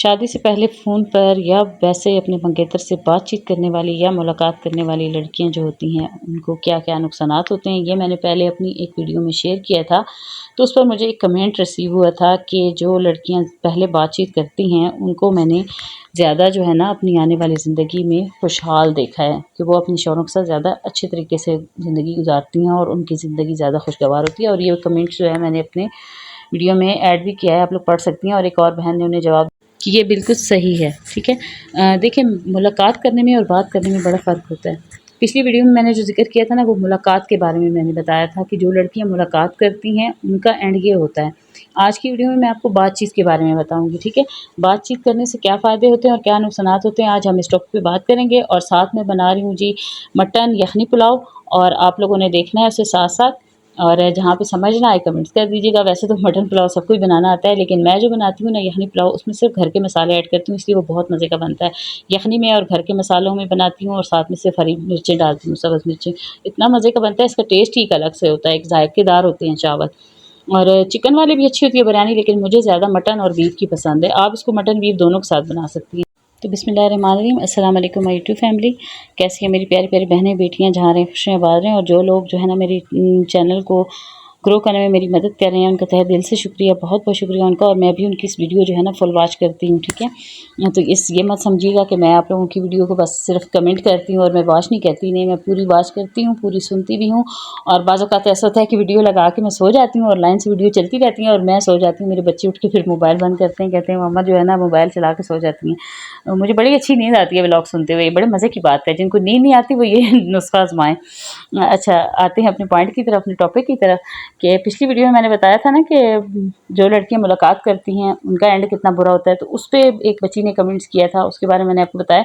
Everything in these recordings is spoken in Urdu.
شادی سے پہلے فون پر یا ویسے اپنے منگیتر سے بات چیت کرنے والی یا ملاقات کرنے والی لڑکیاں جو ہوتی ہیں ان کو کیا کیا نقصانات ہوتے ہیں، یہ میں نے پہلے اپنی ایک ویڈیو میں شیئر کیا تھا۔ تو اس پر مجھے ایک کمنٹ ریسیو ہوا تھا کہ جو لڑکیاں پہلے بات چیت کرتی ہیں ان کو میں نے زیادہ جو ہے نا اپنی آنے والی زندگی میں خوشحال دیکھا ہے، کہ وہ اپنی شوہروں کے ساتھ زیادہ اچھے طریقے سے زندگی گزارتی ہیں اور ان کی زندگی زیادہ خوشگوار ہوتی ہے۔ اور یہ کمنٹ جو ہے میں نے اپنے ویڈیو میں ایڈ بھی کیا ہے، آپ لوگ پڑھ سکتی ہیں۔ اور ایک اور بہن نے انہیں جواب کہ یہ بالکل صحیح ہے، ٹھیک ہے۔ دیکھیں، ملاقات کرنے میں اور بات کرنے میں بڑا فرق ہوتا ہے۔ پچھلی ویڈیو میں نے جو ذکر کیا تھا نا، وہ ملاقات کے بارے میں نے بتایا تھا کہ جو لڑکیاں ملاقات کرتی ہیں ان کا اینڈ یہ ہوتا ہے۔ آج کی ویڈیو میں آپ کو بات چیت کے بارے میں بتاؤں گی، ٹھیک ہے۔ بات چیت کرنے سے کیا فائدے ہوتے ہیں اور کیا نقصانات ہوتے ہیں، آج ہم اس ٹاپک پہ بات کریں گے۔ اور ساتھ میں بنا رہی ہوں جی مٹن یخنی پلاؤ، اور آپ لوگوں نے دیکھنا ہے اسے ساتھ ساتھ، اور جہاں پہ سمجھ نہ آئے کمنٹس کر دیجیے گا۔ ویسے تو مٹن پلاؤ سب کو ہی بنانا آتا ہے، لیکن میں جو بناتی ہوں نا یخنی پلاؤ، اس میں صرف گھر کے مسالے ایڈ کرتی ہوں، اس لیے وہ بہت مزے کا بنتا ہے۔ یخنی میں اور گھر کے مسالوں میں بناتی ہوں، اور ساتھ میں صرف ہری مرچیں ڈالتی ہوں، سبز مرچیں، اتنا مزے کا بنتا ہے۔ اس کا ٹیسٹ ہی ایک الگ سے ہوتا ہے، ایک ذائقے دار ہوتے ہیں چاول۔ اور چکن والے بھی اچھی ہوتی ہے بریانی، لیکن مجھے زیادہ مٹن اور بیف کی پسند ہے۔ آپ اس کو مٹن بیف دونوں کے ساتھ بنا سکتی ہیں۔ تو بسم اللہ الرحمن الرحیم، السلام علیکم مائی یوٹیوب فیملی، کیسی ہیں میری پیاری پیاری بہنیں بیٹیاں، جہاں رہیں خوش رہیں آباد رہیں۔ اور جو لوگ جو ہے نا میری چینل کو گرو کرنے میں میری مدد کر رہے ہیں، ان کا تہہ دل سے شکریہ، بہت بہت شکریہ ان کا۔ اور میں بھی ان کی اس ویڈیو جو ہے نا فل واچ کرتی ہوں، ٹھیک ہے۔ تو یہ مت سمجھیے گا کہ میں آپ لوگوں کی ویڈیو کو بس صرف کمنٹ کرتی ہوں اور میں واچ نہیں کرتی، نہیں، میں پوری واچ کرتی ہوں، پوری سنتی بھی ہوں۔ اور بعض اوقات ایسا ہوتا ہے کہ ویڈیو لگا کے میں سو جاتی ہوں اور لائن سے ویڈیو چلتی رہتی ہیں اور میں سو جاتی ہوں، میرے بچے اٹھ کے پھر موبائل بند کرتے ہیں، کہتے ہیں مما جو ہے نا موبائل چلا کے سو جاتی ہیں۔ مجھے بڑی اچھی نیند آتی ہے ولاگ سنتے ہوئے، بڑے مزے کی بات ہے۔ جن کو نیند نہیں آتی وہ یہ نسخہ آزمائیں۔ اچھا، آتے ہیں اپنے پوائنٹ کی طرف، اپنے ٹاپک کی طرف، کہ پچھلی ویڈیو میں نے بتایا تھا نا کہ جو لڑکیاں ملاقات کرتی ہیں ان کا اینڈ کتنا برا ہوتا ہے۔ تو اس پہ ایک بچی نے کمنٹس کیا تھا، اس کے بارے میں نے آپ کو بتایا۔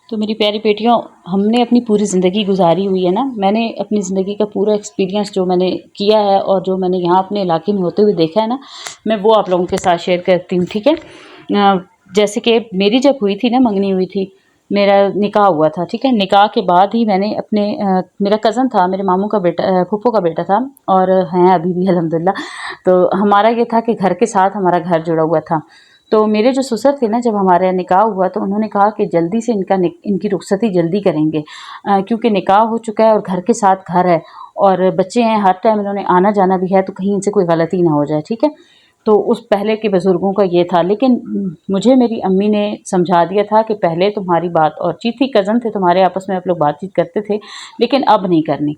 تو میری پیاری بیٹیوں، ہم نے اپنی پوری زندگی گزاری ہوئی ہے نا، میں نے اپنی زندگی کا پورا ایکسپیرینس جو میں نے کیا ہے اور جو میں نے یہاں اپنے علاقے میں ہوتے ہوئے دیکھا ہے نا، میں وہ آپ لوگوں کے ساتھ شیئر کرتی ہوں، ٹھیک ہے۔ جیسے کہ میری جب ہوئی تھی نا، منگنی ہوئی تھی، میرا نکاح ہوا تھا، ٹھیک ہے۔ نکاح کے بعد ہی میں نے اپنے میرا کزن تھا، میرے ماموں کا بیٹا، پھوپھو کا بیٹا تھا، اور ہیں ابھی بھی الحمدللہ۔ تو ہمارا یہ تھا کہ گھر کے ساتھ ہمارا گھر جڑا ہوا تھا۔ تو میرے جو سسر تھے نا، جب ہمارا نکاح ہوا تو انہوں نے کہا کہ جلدی سے ان کی رخصتی جلدی کریں گے، کیونکہ نکاح ہو چکا ہے اور گھر کے ساتھ گھر ہے اور بچے ہیں، ہر ٹائم انہوں نے آنا جانا بھی ہے، تو کہیں ان سے کوئی غلطی نہ ہو جائے، ٹھیک ہے۔ تو اس پہلے کے بزرگوں کا یہ تھا، لیکن مجھے میری امی نے سمجھا دیا تھا کہ پہلے تمہاری بات اور چیت تھی، کزن تھے تمہارے، آپس میں آپ لوگ بات چیت کرتے تھے، لیکن اب نہیں کرنی۔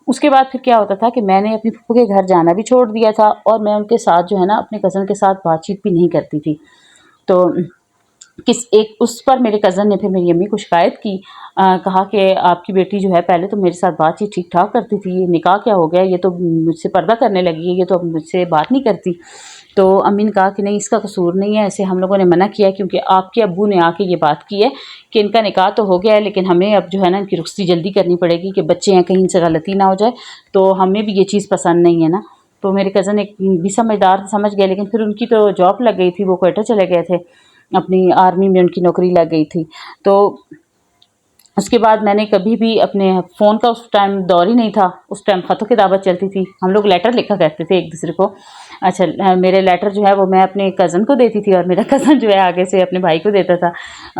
اس کے بعد پھر کیا ہوتا تھا کہ میں نے اپنی پھوپھو کے گھر جانا بھی چھوڑ دیا تھا، اور میں ان کے ساتھ جو ہے نا اپنے کزن کے ساتھ بات چیت بھی نہیں کرتی تھی۔ تو اس پر میرے کزن نے پھر میری امی کو شکایت کی، کہا کہ آپ کی بیٹی جو ہے پہلے تو میرے ساتھ بات چیت ٹھیک ٹھاک کرتی تھی، یہ نکاح کیا ہو گیا، یہ تو مجھ سے پردہ کرنے لگی ہے، یہ تو اب مجھ سے بات نہیں کرتی۔ تو امی نے کہا کہ نہیں، اس کا قصور نہیں ہے، ایسے ہم لوگوں نے منع کیا ہے، کیونکہ آپ کے ابو نے آ کے یہ بات کی ہے کہ ان کا نکاح تو ہو گیا ہے، لیکن ہمیں اب جو ہے نا ان کی رخصتی جلدی کرنی پڑے گی، کہ بچے ہیں کہیں ان سے غلطی نہ ہو جائے، تو ہمیں بھی یہ چیز پسند نہیں ہے نا۔ تو میرے کزن ایک بھی سمجھدار سمجھ گئے، لیکن پھر ان کی تو جاب لگ گئی تھی، وہ کوئٹہ چلے گئے تھے، اپنی آرمی میں ان کی نوکری لگ گئی تھی۔ تو اس کے بعد میں نے کبھی بھی اپنے فون کا اس ٹائم دور ہی نہیں تھا، اس ٹائم خطوں کی دعوت چلتی تھی، ہم لوگ لیٹر لکھا کرتے تھے ایک دوسرے کو۔ اچھا، میرے لیٹر جو ہے وہ میں اپنے کزن کو دیتی تھی، اور میرا کزن جو ہے آگے سے اپنے بھائی کو دیتا تھا،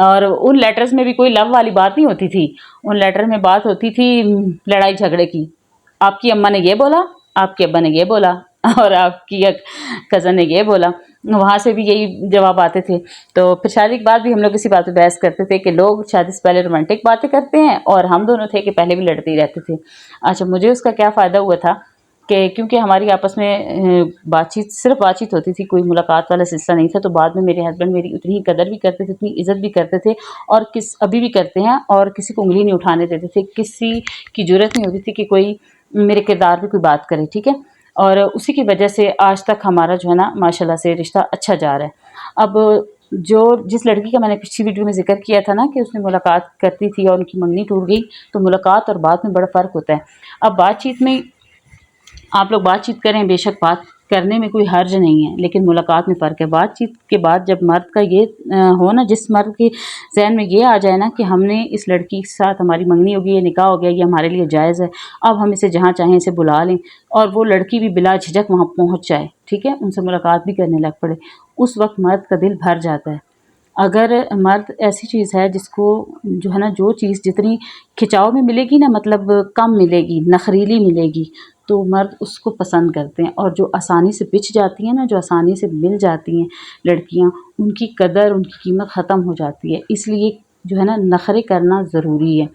اور ان لیٹرز میں بھی کوئی لو والی بات نہیں ہوتی تھی، ان لیٹر میں بات ہوتی تھی لڑائی جھگڑے کی، آپ کی اماں نے یہ بولا، آپ کے ابا نے یہ بولا، اور آپ کی کزن نے یہ بولا، وہاں سے بھی یہی جواب آتے تھے۔ تو پھر شادی کے بعد بھی ہم لوگ اسی بات پہ بحث کرتے تھے کہ لوگ شادی سے پہلے رومانٹک باتیں کرتے ہیں، اور ہم دونوں تھے کہ پہلے بھی لڑتے ہی رہتے تھے۔ اچھا، مجھے اس کا کیا فائدہ ہوا تھا کہ کیونکہ ہماری آپس میں صرف بات چیت ہوتی تھی، کوئی ملاقات والا سلسلہ نہیں تھا، تو بعد میں میرے ہسبینڈ میری اتنی ہی قدر بھی کرتے تھے، اتنی عزت بھی کرتے تھے، اور ابھی بھی کرتے ہیں، اور کسی کو انگلی نہیں اٹھانے دیتے تھے، کسی کی جرات نہیں ہوتی تھی کہ کوئی میرے کردار پہ کوئی بات کرے، ٹھیک ہے۔ اور اسی کی وجہ سے آج تک ہمارا جو ہے نا ماشاءاللہ سے رشتہ اچھا جا رہا ہے۔ اب جس لڑکی کا میں نے پچھلی ویڈیو میں ذکر کیا تھا نا کہ اس نے ملاقات کرتی تھی اور ان کی منگنی ٹوٹ گئی، تو ملاقات اور بات میں بڑا فرق ہوتا ہے۔ اب بات چیت میں آپ لوگ بات چیت کریں، بے شک بات کرنے میں کوئی حرج نہیں ہے، لیکن ملاقات میں فرق ہے۔ بات چیت کے بعد جب مرد کا یہ ہو نا، جس مرد کے ذہن میں یہ آ جائے نا کہ ہم نے اس لڑکی کے ساتھ ہماری منگنی ہوگی، یہ نکاح ہو گیا، یہ ہمارے لیے جائز ہے، اب ہم اسے جہاں چاہیں اسے بلا لیں، اور وہ لڑکی بھی بلا جھجک وہاں پہنچ جائے، ٹھیک ہے، ان سے ملاقات بھی کرنے لگ پڑے، اس وقت مرد کا دل بھر جاتا ہے۔ اگر مرد ایسی چیز ہے جس کو جو ہے نا جو چیز جتنی کھچاؤ میں ملے گی نا مطلب کم ملے گی، نخریلی ملے گی، تو مرد اس کو پسند کرتے ہیں، اور جو آسانی سے بچ جاتی ہیں نا، جو آسانی سے مل جاتی ہیں لڑکیاں، ان کی قدر، ان کی قیمت ختم ہو جاتی ہے۔ اس لیے جو ہے نا نخرے کرنا ضروری ہے۔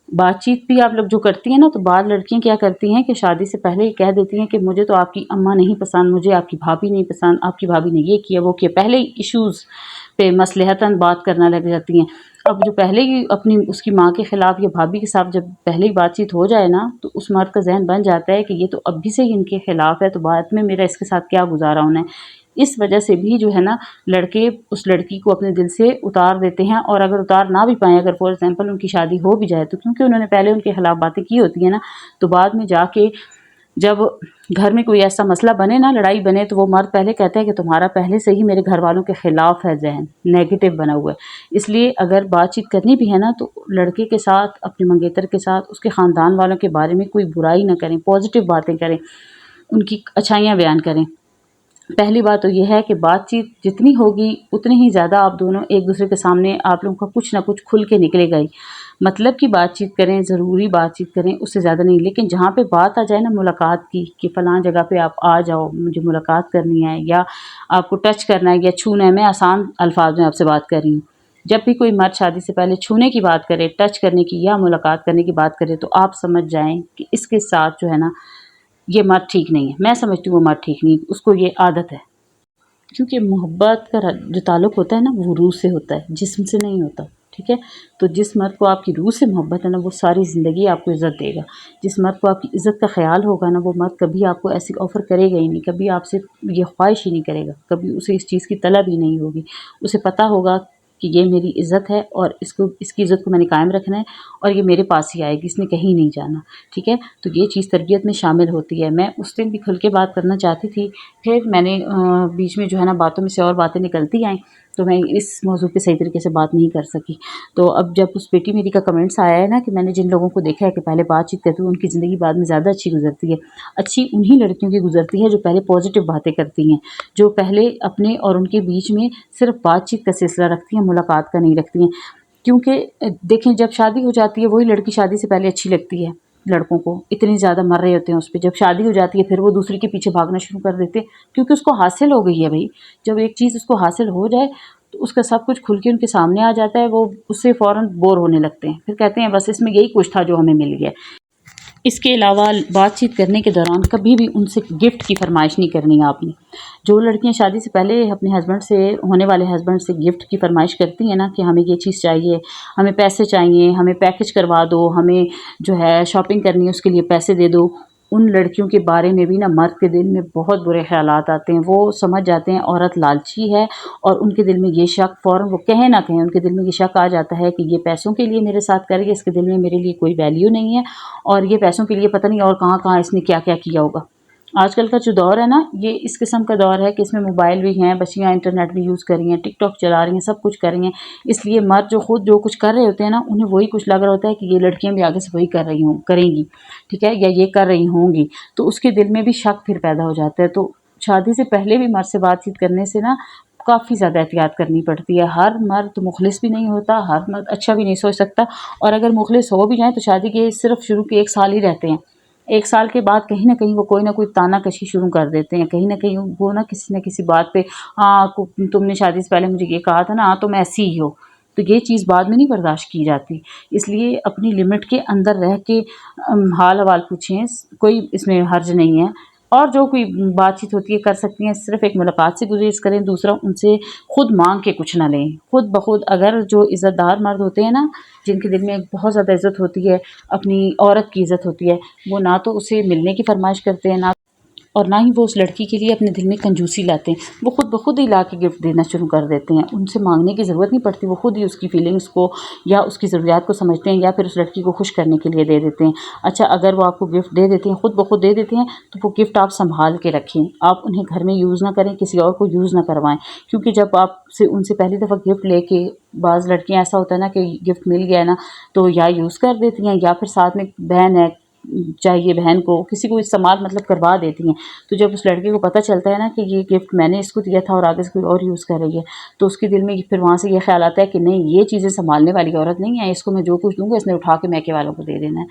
بات چیت بھی آپ لوگ جو کرتی ہیں نا، تو بعض لڑکیاں کیا کرتی ہیں کہ شادی سے پہلے ہی کہہ دیتی ہیں کہ مجھے تو آپ کی اماں نہیں پسند، مجھے آپ کی بھابھی نہیں پسند، آپ کی بھابھی نے یہ کیا وہ کیا، پہلے ہی ایشوز پہ مصلحتاً بات کرنا لگ جاتی ہیں۔ اب جو پہلے ہی اپنی اس کی ماں کے خلاف یا بھابھی کے ساتھ جب پہلے ہی بات چیت ہو جائے نا، تو اس مرد کا ذہن بن جاتا ہے کہ یہ تو اب بھی سے ہی ان کے خلاف ہے، تو بعد میں میرا اس کے ساتھ کیا گزارا ہونا ہے۔ اس وجہ سے بھی جو ہے نا لڑکے اس لڑکی کو اپنے دل سے اتار دیتے ہیں، اور اگر اتار نہ بھی پائیں، اگر فار ایگزامپل ان کی شادی ہو بھی جائے، تو کیونکہ انہوں نے پہلے ان کے خلاف باتیں کی ہوتی ہیں نا، تو بعد میں جا کے جب گھر میں کوئی ایسا مسئلہ بنے نا، لڑائی بنے، تو وہ مرد پہلے کہتا ہے کہ تمہارا پہلے سے ہی میرے گھر والوں کے خلاف ہے ذہن، نیگیٹو بنا ہوا ہے۔ اس لیے اگر بات چیت کرنی بھی ہے نا، تو لڑکے کے ساتھ، اپنے منگیتر کے ساتھ، اس کے خاندان والوں کے بارے میں کوئی برائی نہ کریں، پازیٹیو باتیں کریں، ان کی اچھائیاں بیان کریں۔ پہلی بات تو یہ ہے کہ بات چیت جتنی ہوگی اتنی ہی زیادہ آپ دونوں ایک دوسرے کے سامنے آپ لوگوں کا کچھ نہ کچھ کھل کے نکلے گا ہی۔ مطلب کی بات چیت کریں، ضروری بات چیت کریں، اس سے زیادہ نہیں۔ لیکن جہاں پہ بات آ جائے نا ملاقات کی، کہ فلاں جگہ پہ آپ آ جاؤ، مجھے ملاقات کرنی ہے، یا آپ کو ٹچ کرنا ہے یا چھونا ہے، میں آسان الفاظ میں آپ سے بات کر رہی ہوں۔ جب بھی کوئی مرد شادی سے پہلے چھونے کی بات کرے، ٹچ کرنے کی یا ملاقات کرنے کی بات کرے، تو آپ سمجھ جائیں کہ اس کے ساتھ جو ہے نا یہ مرد ٹھیک نہیں ہے۔ میں سمجھتی ہوں وہ مرد ٹھیک نہیں، اس کو یہ عادت ہے۔ کیونکہ محبت کا جو تعلق ہوتا ہے نا، وہ روح سے ہوتا ہے، جسم سے نہیں ہوتا، ٹھیک ہے؟ تو جس مرد کو آپ کی روح سے محبت ہے نا، وہ ساری زندگی آپ کو عزت دے گا۔ جس مرد کو آپ کی عزت کا خیال ہوگا نا، وہ مرد کبھی آپ کو ایسی آفر کرے گا ہی نہیں، کبھی آپ سے یہ خواہش ہی نہیں کرے گا، کبھی اسے اس چیز کی طلب ہی نہیں ہوگی۔ اسے پتہ ہوگا کہ یہ میری عزت ہے، اور اس کی عزت کو میں نے قائم رکھنا ہے، اور یہ میرے پاس ہی آئے گی، اس نے کہیں نہیں جانا، ٹھیک ہے؟ تو یہ چیز تربیت میں شامل ہوتی ہے۔ میں اس دن بھی کھل کے بات کرنا چاہتی تھی، پھر میں نے بیچ میں جو ہے نا باتوں میں سے اور باتیں نکلتی آئیں، تو میں اس موضوع پہ صحیح طریقے سے بات نہیں کر سکی۔ تو اب جب اس بیٹی میری کا کمنٹس آیا ہے نا کہ میں نے جن لوگوں کو دیکھا ہے کہ پہلے بات چیت کرتی ہوں، ان کی زندگی بعد میں زیادہ اچھی گزرتی ہے۔ اچھی انہی لڑکیوں کی گزرتی ہے جو پہلے پازیٹیو باتیں کرتی ہیں، جو پہلے اپنے اور ان کے بیچ میں صرف بات چیت کا سلسلہ رکھتی ہیں، ملاقات کا نہیں رکھتی ہیں۔ کیونکہ دیکھیں جب شادی ہو جاتی ہے، وہی لڑکی شادی سے پہلے اچھی لگتی ہے لڑکوں کو، اتنی زیادہ مر رہے ہوتے ہیں اس پہ، جب شادی ہو جاتی ہے پھر وہ دوسری کے پیچھے بھاگنا شروع کر دیتے ہیں، کیونکہ اس کو حاصل ہو گئی ہے بھائی۔ جب ایک چیز اس کو حاصل ہو جائے تو اس کا سب کچھ کھل کے ان کے سامنے آ جاتا ہے، وہ اس سے فوراً بور ہونے لگتے ہیں، پھر کہتے ہیں بس اس میں یہی کچھ تھا جو ہمیں مل گیا۔ اس کے علاوہ بات چیت کرنے کے دوران کبھی بھی ان سے گفٹ کی فرمائش نہیں کرنی ہے آپ نے۔ جو لڑکیاں شادی سے پہلے اپنے ہسبینڈ سے، ہونے والے ہسبینڈ سے گفٹ کی فرمائش کرتی ہیں نا کہ ہمیں یہ چیز چاہیے، ہمیں پیسے چاہیے، ہمیں پیکج کروا دو، ہمیں جو ہے شاپنگ کرنی ہے اس کے لیے پیسے دے دو، ان لڑکیوں کے بارے میں بھی نا مرد کے دل میں بہت برے خیالات آتے ہیں۔ وہ سمجھ جاتے ہیں عورت لالچی ہے، اور ان کے دل میں یہ شک فوراً، وہ کہیں نہ کہیں ان کے دل میں یہ شک آ جاتا ہے کہ یہ پیسوں کے لیے میرے ساتھ کر گئی، اس کے دل میں میرے لیے کوئی ویلیو نہیں ہے، اور یہ پیسوں کے لیے پتہ نہیں اور کہاں کہاں اس نے کیا کیا کیا ہوگا۔ آج کل کا جو دور ہے نا، یہ اس قسم کا دور ہے کہ اس میں موبائل بھی ہیں، بچیاں انٹرنیٹ بھی یوز کر رہی ہیں، ٹک ٹاک چلا رہی ہیں، سب کچھ کر رہی ہیں۔ اس لیے مرد جو خود جو کچھ کر رہے ہوتے ہیں نا، انہیں وہی کچھ لگ رہا ہوتا ہے کہ یہ لڑکیاں بھی آگے سے وہی کر رہی ہوں کریں گی، ٹھیک ہے، یا یہ کر رہی ہوں گی، تو اس کے دل میں بھی شک پھر پیدا ہو جاتا ہے۔ تو شادی سے پہلے بھی مرد سے بات چیت کرنے سے نا کافی زیادہ احتیاط کرنی پڑتی ہے۔ ہر مرد مخلص بھی نہیں ہوتا، ہر مرد اچھا بھی نہیں سوچ سکتا، اور اگر مخلص ہو بھی جائیں تو شادی کے صرف شروع کے 1 سال ہی رہتے ہیں۔ 1 سال کے بعد کہیں نہ کہیں وہ کوئی نہ کوئی تانا کشی شروع کر دیتے ہیں، کہیں نہ کہیں وہ نہ کسی بات پہ، ہاں تم نے شادی سے پہلے مجھے یہ کہا تھا نا، ہاں تم ایسی ہی ہو، تو یہ چیز بعد میں نہیں برداشت کی جاتی۔ اس لیے اپنی لمٹ کے اندر رہ کے حال حوال پوچھیں، کوئی اس میں حرج نہیں ہے، اور جو کوئی بات چیت ہوتی ہے کر سکتی ہیں، صرف ایک ملاقات سے گریز کریں۔ دوسرا، ان سے خود مانگ کے کچھ نہ لیں، خود بخود۔ اگر جو عزت دار مرد ہوتے ہیں نا، جن کے دل میں بہت زیادہ عزت ہوتی ہے، اپنی عورت کی عزت ہوتی ہے، وہ نہ تو اسے ملنے کی فرمائش کرتے ہیں، اور نہ ہی وہ اس لڑکی کے لیے اپنے دل میں کنجوسی لاتے ہیں۔ وہ خود بخود ہی لا کے گفٹ دینا شروع کر دیتے ہیں، ان سے مانگنے کی ضرورت نہیں پڑتی، وہ خود ہی اس کی فیلنگز کو یا اس کی ضروریات کو سمجھتے ہیں، یا پھر اس لڑکی کو خوش کرنے کے لیے دے دیتے ہیں۔ اچھا، اگر وہ آپ کو گفٹ دے دیتے ہیں، خود بخود دے دیتے ہیں، تو وہ گفٹ آپ سنبھال کے رکھیں، آپ انہیں گھر میں یوز نہ کریں، کسی اور کو یوز نہ کروائیں، کیونکہ جب آپ سے ان سے پہلی دفعہ گفٹ لے کے، بعض لڑکیاں ایسا ہوتا ہے نا کہ گفٹ مل گیا ہے نا تو یا یوز کر دیتی ہیں، یا پھر ساتھ میں بہن ہے، چاہیے بہن کو، کسی کو استعمال مطلب کروا دیتی ہیں. تو جب اس لڑکے کو پتہ چلتا ہے نا کہ یہ گفٹ میں نے اس کو دیا تھا اور آگے سے کوئی اور یوز کر رہی ہے، تو اس کے دل میں پھر وہاں سے یہ خیال آتا ہے کہ نہیں، یہ چیزیں سنبھالنے والی عورت نہیں ہے، اس کو میں جو کچھ دوں گا اس نے اٹھا کے میکے والوں کو دے دینا ہے.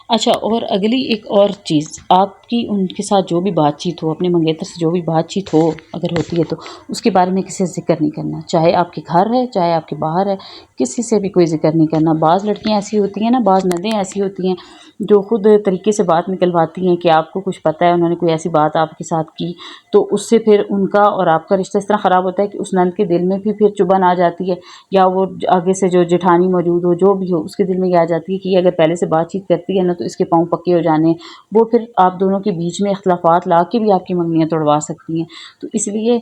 اچھا، اور اگلی ایک اور چیز، آپ کی ان کے ساتھ جو بھی بات چیت ہو، اپنے منگیتر سے جو بھی بات چیت ہو اگر ہوتی ہے تو اس کے بارے میں کسی سے ذکر نہیں کرنا، چاہے آپ کے گھر ہے چاہے آپ کے باہر ہے، کسی سے بھی کوئی ذکر نہیں کرنا. بعض لڑکیاں ایسی ہوتی ہیں نا، بعض نندیں ایسی ہوتی ہیں جو خود طریقے سے بات نکلواتی ہیں کہ آپ کو کچھ پتہ ہے، انہوں نے کوئی ایسی بات آپ کے ساتھ کی تو اس سے پھر ان کا اور آپ کا رشتہ اس طرح خراب ہوتا ہے کہ اس نند کے دل میں بھی پھر چبھن آ جاتی ہے، یا وہ آگے سے جو جٹھانی موجود ہو جو بھی ہو اس کے دل میں یہ آ جاتی ہے کہ یہ اگر پہلے سے بات چیت کرتی ہے نا تو اس کے پاؤں پکے ہو جانے ہیں، وہ پھر آپ دونوں کے بیچ میں اختلافات لا کے بھی آپ کی منگنیاں توڑوا سکتی ہیں. تو اس لیے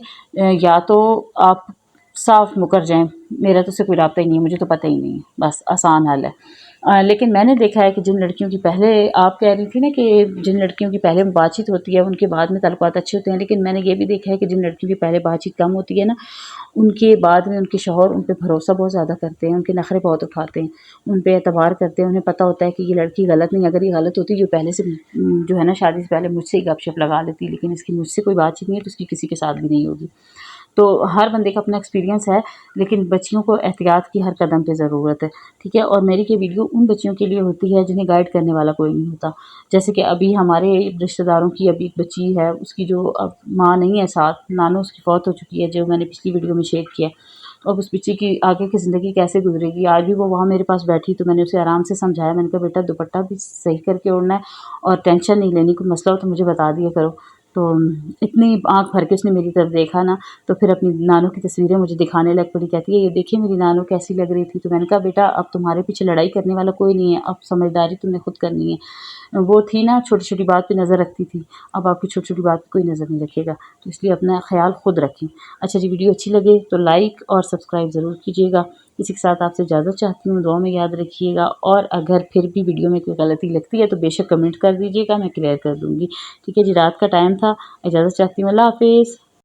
یا تو آپ صاف مکر جائیں، میرا تو اس سے کوئی رابطہ ہی نہیں ہے، مجھے تو پتہ ہی نہیں ہے، بس آسان حل ہے. لیکن میں نے دیکھا ہے کہ جن لڑکیوں کی پہلے، آپ کہہ رہی تھی نا کہ جن لڑکیوں کی پہلے بات چیت ہوتی ہے ان کے بعد میں تعلقات اچھے ہوتے ہیں، لیکن میں نے یہ بھی دیکھا ہے کہ جن لڑکیوں کی پہلے بات چیت کم ہوتی ہے نا، ان کے بعد میں ان کے شوہر ان پہ بھروسہ بہت زیادہ کرتے ہیں، ان کے نخرے بہت اٹھاتے ہیں، ان پہ اعتبار کرتے ہیں. انہیں پتہ ہوتا ہے کہ یہ لڑکی غلط نہیں، اگر یہ غلط ہوتی جو پہلے سے جو ہے نا شادی سے پہلے مجھ سے ہی گپ شپ لگا لیتی، لیکن اس کی مجھ سے کوئی بات چیت نہیں ہے تو اس کی کسی کے ساتھ بھی نہیں ہوگی. تو ہر بندے کا اپنا ایکسپیرینس ہے، لیکن بچیوں کو احتیاط کی ہر قدم پہ ضرورت ہے، ٹھیک ہے. اور میری یہ ویڈیو ان بچیوں کے لیے ہوتی ہے جنہیں گائیڈ کرنے والا کوئی نہیں ہوتا. جیسے کہ ابھی ہمارے رشتہ داروں کی ابھی ایک بچی ہے، اس کی جو اب ماں نہیں ہے ساتھ، نانو اس کی فوت ہو چکی ہے، جو میں نے پچھلی ویڈیو میں شیئر کیا. اب اس بچی کی آگے کی زندگی کیسے گزرے گی. آج بھی وہ وہاں میرے پاس بیٹھی تو میں نے اسے آرام سے سمجھایا، میں نے کہا بیٹا دوپٹہ بھی صحیح کر کے اوڑھنا ہے اور ٹینشن نہیں لینی، کوئی مسئلہ ہو تو مجھے بتا دیا کرو. تو اتنی آنکھ بھر کے اس نے میری طرف دیکھا نا، تو پھر اپنی نانو کی تصویریں مجھے دکھانے لگ پڑی. کہتی ہے یہ دیکھیے میری نانو کیسی لگ رہی تھی. تو میں نے کہا بیٹا اب تمہارے پیچھے لڑائی کرنے والا کوئی نہیں ہے، اب سمجھداری تم نے خود کرنی ہے. وہ تھی نا چھوٹی چھوٹی بات پہ نظر رکھتی تھی، اب آپ کی چھوٹی چھوٹی بات پہ کوئی نظر نہیں رکھے گا، تو اس لیے اپنا خیال خود رکھیں. اچھا جی، ویڈیو اچھی لگے تو لائک اور سبسکرائب ضرور کیجیے گا. اسی کے ساتھ آپ سے اجازت چاہتی ہوں، دعا میں یاد رکھیے گا، اور اگر پھر بھی ویڈیو میں کوئی غلطی لگتی ہے تو بے شک کمنٹ کر دیجیے گا، میں کلیئر کر دوں گی. ٹھیک ہے جی، رات کا ٹائم تھا، اجازت چاہتی ہوں، اللہ حافظ.